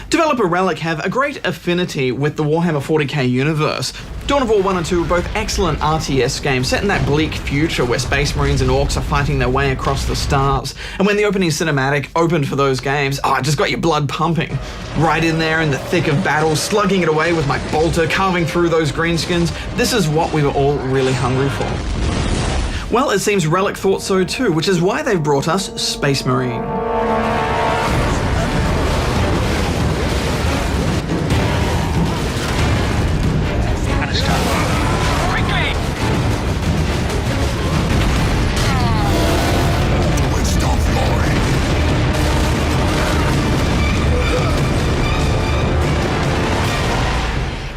Developer Relic have a great affinity with the Warhammer 40k universe. Dawn of War 1 and 2 were both excellent RTS games set in that bleak future where Space Marines and Orcs are fighting their way across the stars. And when the opening cinematic opened for those games, it just got your blood pumping. Right in there in the thick of battle, slugging it away with my bolter, carving through those greenskins. This is what we were all really hungry for. Well, it seems Relic thought so too, which is why they've brought us Space Marine.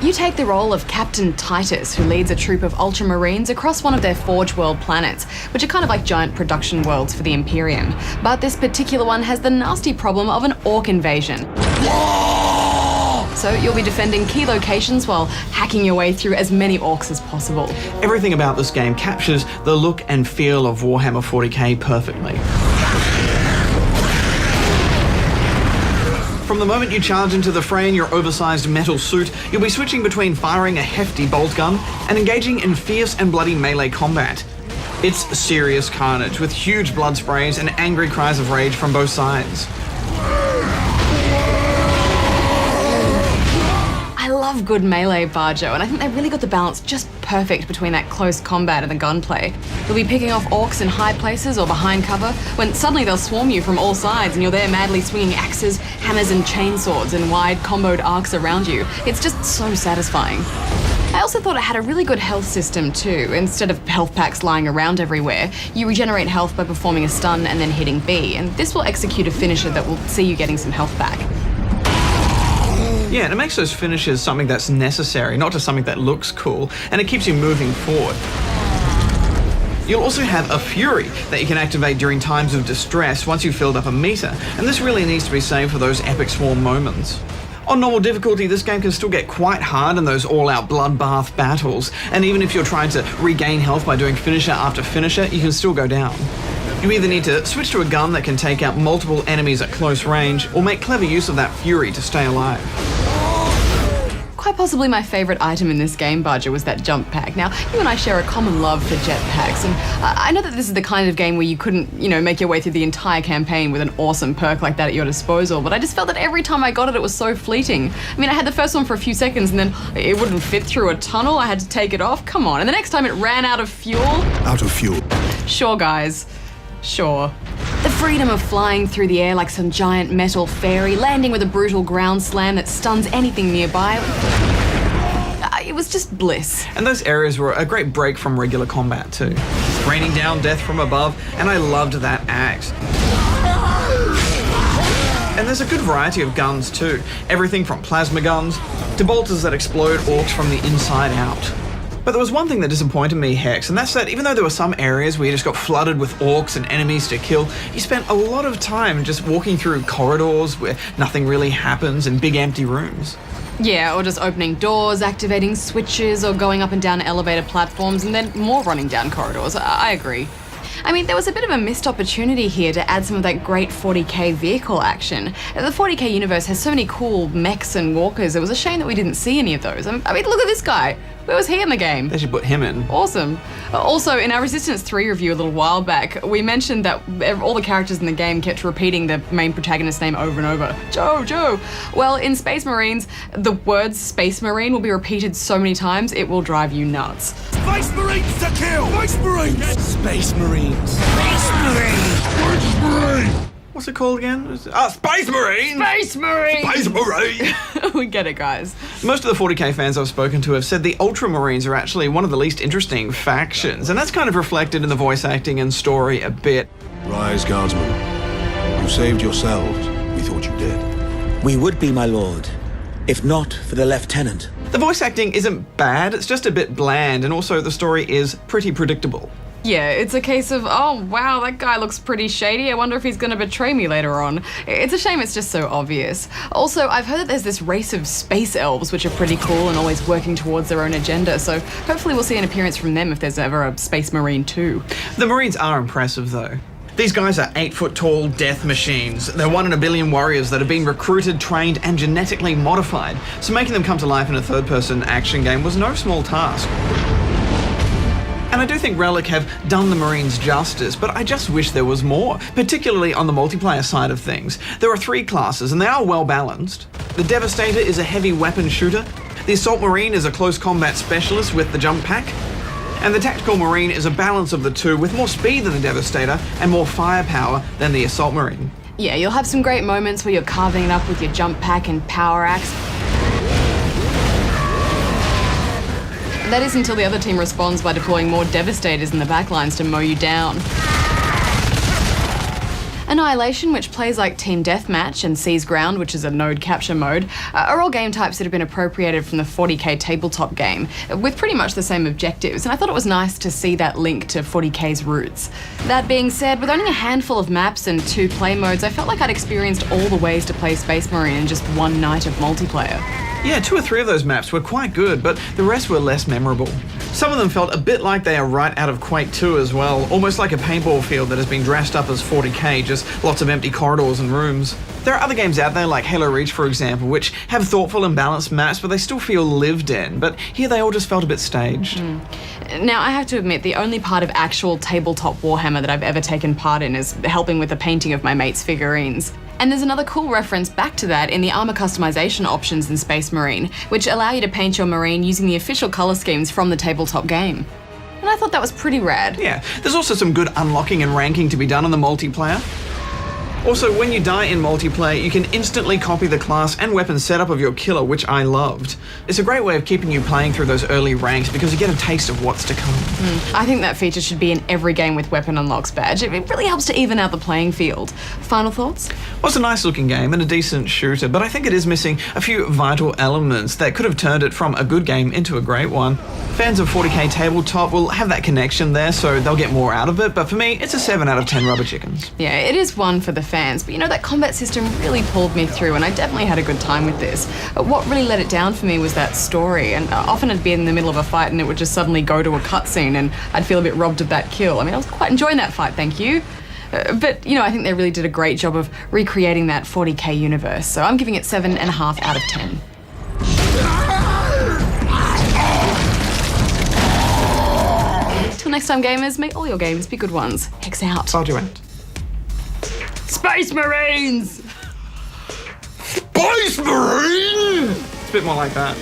You take the role of Captain Titus, who leads a troop of Ultramarines across one of their Forge World planets, which are kind of like giant production worlds for the Imperium. But this particular one has the nasty problem of an Orc invasion. So you'll be defending key locations while hacking your way through as many Orcs as possible. Everything about this game captures the look and feel of Warhammer 40k perfectly. From the moment you charge into the fray in your oversized metal suit, you'll be switching between firing a hefty bolt gun and engaging in fierce and bloody melee combat. It's serious carnage, with huge blood sprays and angry cries of rage from both sides. I love good melee, Bajo, and I think they really got the balance just perfect between that close combat and the gunplay. You'll be picking off Orcs in high places or behind cover, when suddenly they'll swarm you from all sides and you're there madly swinging axes, hammers and chainswords in wide comboed arcs around you. It's just so satisfying. I also thought it had a really good health system too. Instead of health packs lying around everywhere, you regenerate health by performing a stun and then hitting B, and this will execute a finisher that will see you getting some health back. Yeah, and it makes those finishes something that's necessary, not just something that looks cool, and it keeps you moving forward. You'll also have a Fury that you can activate during times of distress once you've filled up a meter, and this really needs to be saved for those epic swarm moments. On normal difficulty, this game can still get quite hard in those all-out bloodbath battles, and even if you're trying to regain health by doing finisher after finisher, you can still go down. You either need to switch to a gun that can take out multiple enemies at close range, or make clever use of that Fury to stay alive. Quite possibly my favourite item in this game, Bajo, was that jump pack. Now, you and I share a common love for jetpacks, and I know that this is the kind of game where you couldn't, make your way through the entire campaign with an awesome perk like that at your disposal, but I just felt that every time I got it, it was so fleeting. I mean, I had the first one for a few seconds, and then it wouldn't fit through a tunnel. I had to take it off. Come on. And the next time it ran out of fuel. Out of fuel. Sure, guys. Sure. The freedom of flying through the air like some giant metal fairy, landing with a brutal ground slam that stuns anything nearby. It was just bliss. And those areas were a great break from regular combat too. Raining down death from above, and I loved that axe. And there's a good variety of guns too. Everything from plasma guns to bolters that explode Orcs from the inside out. But there was one thing that disappointed me, Hex, and that's that even though there were some areas where you just got flooded with Orcs and enemies to kill, you spent a lot of time just walking through corridors where nothing really happens in big empty rooms. Yeah, or just opening doors, activating switches, or going up and down elevator platforms, and then more running down corridors. I agree. I mean, there was a bit of a missed opportunity here to add some of that great 40k vehicle action. The 40k universe has so many cool mechs and walkers, it was a shame that we didn't see any of those. I mean, look at this guy. Where was he in the game? They should put him in. Awesome. Also, in our Resistance 3 review a little while back, we mentioned that all the characters in the game kept repeating the main protagonist's name over and over. Joe. Well, in Space Marines, the words Space Marine will be repeated so many times, it will drive you nuts. Space Marines to kill! Space Marines! Space Marines! Space Marines! Space Marines! What's it called again? Space Marine! Space Marine! Space Marine! We get it, guys. Most of the 40k fans I've spoken to have said the Ultramarines are actually one of the least interesting factions, and that's kind of reflected in the voice acting and story a bit. Rise, guardsmen. You saved yourselves. We thought you did. We would be, my lord, if not for the lieutenant. The voice acting isn't bad, it's just a bit bland, and also the story is pretty predictable. Yeah, it's a case of, oh wow, that guy looks pretty shady. I wonder if he's going to betray me later on. It's a shame it's just so obvious. Also, I've heard that there's this race of space elves which are pretty cool and always working towards their own agenda, so hopefully we'll see an appearance from them if there's ever a Space Marine too. The Marines are impressive though. These guys are 8-foot-tall death machines. They're 1 in a billion warriors that have been recruited, trained, and genetically modified. So making them come to life in a third-person action game was no small task. And I do think Relic have done the Marines justice, but I just wish there was more, particularly on the multiplayer side of things. There are 3 classes, and they are well balanced. The Devastator is a heavy weapon shooter, the Assault Marine is a close combat specialist with the jump pack, and the Tactical Marine is a balance of the two with more speed than the Devastator and more firepower than the Assault Marine. Yeah, you'll have some great moments where you're carving it up with your jump pack and power axe. That is until the other team responds by deploying more Devastators in the backlines to mow you down. Annihilation, which plays like Team Deathmatch, and Seize Ground, which is a node capture mode, are all game types that have been appropriated from the 40k tabletop game, with pretty much the same objectives, and I thought it was nice to see that link to 40k's roots. That being said, with only a handful of maps and 2 play modes, I felt like I'd experienced all the ways to play Space Marine in just one night of multiplayer. Yeah, 2 or 3 of those maps were quite good, but the rest were less memorable. Some of them felt a bit like they are right out of Quake 2 as well, almost like a paintball field that has been dressed up as 40k, just lots of empty corridors and rooms. There are other games out there like Halo Reach, for example, which have thoughtful and balanced maps, but they still feel lived in, but here they all just felt a bit staged. Now, I have to admit, the only part of actual tabletop Warhammer that I've ever taken part in is helping with the painting of my mate's figurines. And there's another cool reference back to that in the armor customization options in Space Marine, which allow you to paint your Marine using the official color schemes from the tabletop game. And I thought that was pretty rad. Yeah, there's also some good unlocking and ranking to be done on the multiplayer. Also, when you die in multiplayer, you can instantly copy the class and weapon setup of your killer, which I loved. It's a great way of keeping you playing through those early ranks because you get a taste of what's to come. I think that feature should be in every game with Weapon Unlocks badge. It really helps to even out the playing field. Final thoughts? Well, it's a nice looking game and a decent shooter, but I think it is missing a few vital elements that could have turned it from a good game into a great one. Fans of 40k tabletop will have that connection there, so they'll get more out of it, but for me, it's a 7 out of 10 rubber chickens. Yeah, it is one for the fans, but you know, that combat system really pulled me through and I definitely had a good time with this. What really let it down for me was that story, and often I'd be in the middle of a fight and it would just suddenly go to a cutscene and I'd feel a bit robbed of that kill. I mean, I was quite enjoying that fight, thank you. But, you know, I think they really did a great job of recreating that 40k universe, so I'm giving it 7.5 out of 10. Till next time, gamers, may all your games be good ones. Hex out. I'll do it. Space Marines! Space Marine! It's a bit more like that.